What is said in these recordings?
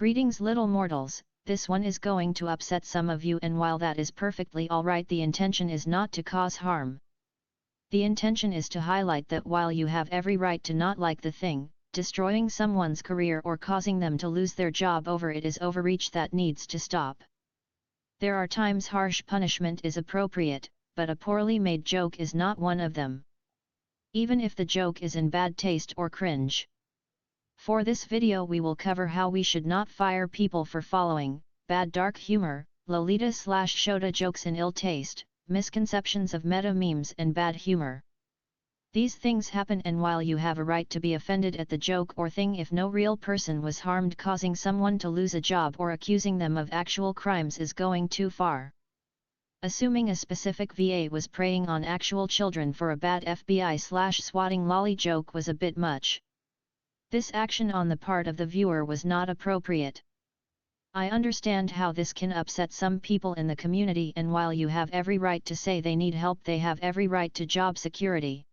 Greetings little mortals, this one is going to upset some of you, and while that is perfectly alright, the intention is not to cause harm. The intention is to highlight that while you have every right to not like the thing, destroying someone's career or causing them to lose their job over it is overreach that needs to stop. There are times harsh punishment is appropriate, but a poorly made joke is not one of them. Even if the joke is in bad taste or cringe. For this video we will cover how we should not fire people for following bad dark humor, Lolita/Shota jokes in ill taste, misconceptions of meta memes and bad humor. These things happen, and while you have a right to be offended at the joke or thing, if no real person was harmed, causing someone to lose a job or accusing them of actual crimes is going too far. Assuming a specific VA was preying on actual children for a bad FBI/swatting lolly joke was a bit much. This action on the part of the viewer was not appropriate. I understand how this can upset some people in the community, and while you have every right to say they need help, they have every right to job security.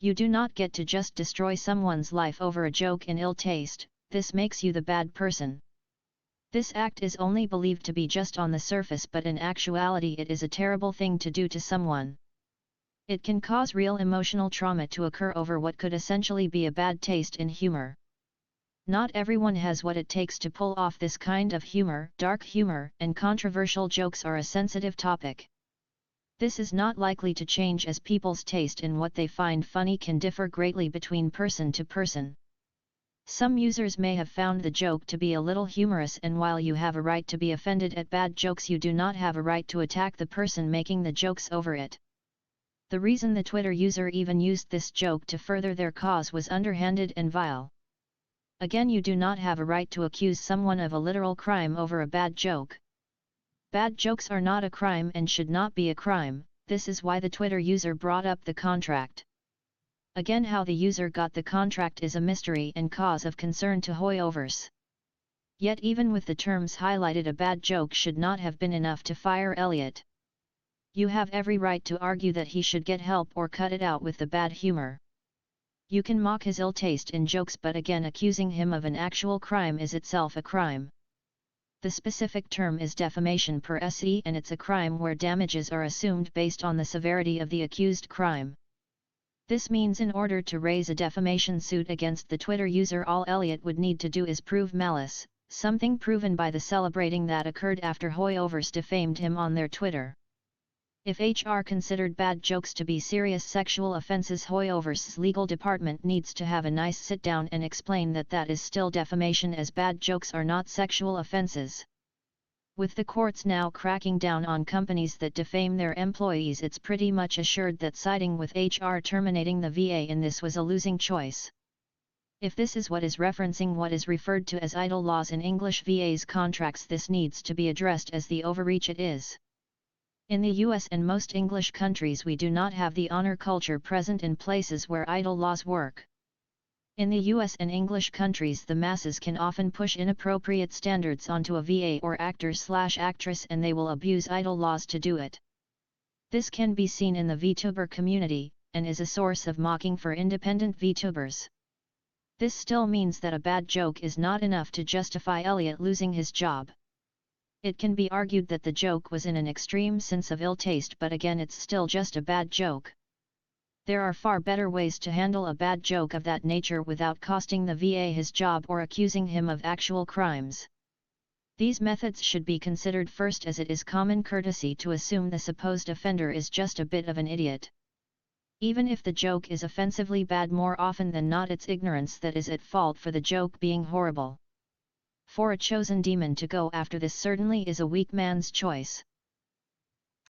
You do not get to just destroy someone's life over a joke in ill taste. This makes you the bad person. This act is only believed to be just on the surface, but in actuality it is a terrible thing to do to someone. It can cause real emotional trauma to occur over what could essentially be a bad taste in humor. Not everyone has what it takes to pull off this kind of humor. Dark humor and controversial jokes are a sensitive topic. This is not likely to change, as people's taste in what they find funny can differ greatly between person to person. Some users may have found the joke to be a little humorous, and while you have a right to be offended at bad jokes, you do not have a right to attack the person making the jokes over it. The reason the Twitter user even used this joke to further their cause was underhanded and vile. Again, you do not have a right to accuse someone of a literal crime over a bad joke. Bad jokes are not a crime and should not be a crime. This is why the Twitter user brought up the contract. Again, how the user got the contract is a mystery and cause of concern to Hoyoverse. Yet even with the terms highlighted, a bad joke should not have been enough to fire Elliot. You have every right to argue that he should get help or cut it out with the bad humor. You can mock his ill taste in jokes, but again, accusing him of an actual crime is itself a crime. The specific term is defamation per se, and it's a crime where damages are assumed based on the severity of the accused crime. This means in order to raise a defamation suit against the Twitter user, all Elliot would need to do is prove malice, something proven by the celebrating that occurred after Hoyoverse defamed him on their Twitter. If HR considered bad jokes to be serious sexual offenses, Hoyoverse's legal department needs to have a nice sit down and explain that that is still defamation, as bad jokes are not sexual offenses. With the courts now cracking down on companies that defame their employees, it's pretty much assured that siding with HR terminating the VA in this was a losing choice. If this is what is referencing what is referred to as idle laws in English VA's contracts, this needs to be addressed as the overreach it is. In the US and most English countries, we do not have the honor culture present in places where idle laws work. In the US and English countries, the masses can often push inappropriate standards onto a VA or actor/actress, and they will abuse idle laws to do it. This can be seen in the VTuber community, and is a source of mocking for independent VTubers. This still means that a bad joke is not enough to justify Elliot losing his job. It can be argued that the joke was in an extreme sense of ill taste, but again, it's still just a bad joke. There are far better ways to handle a bad joke of that nature without costing the VA his job or accusing him of actual crimes. These methods should be considered first, as it is common courtesy to assume the supposed offender is just a bit of an idiot. Even if the joke is offensively bad, more often than not it's ignorance that is at fault for the joke being horrible. For a chosen demon to go after, this certainly is a weak man's choice.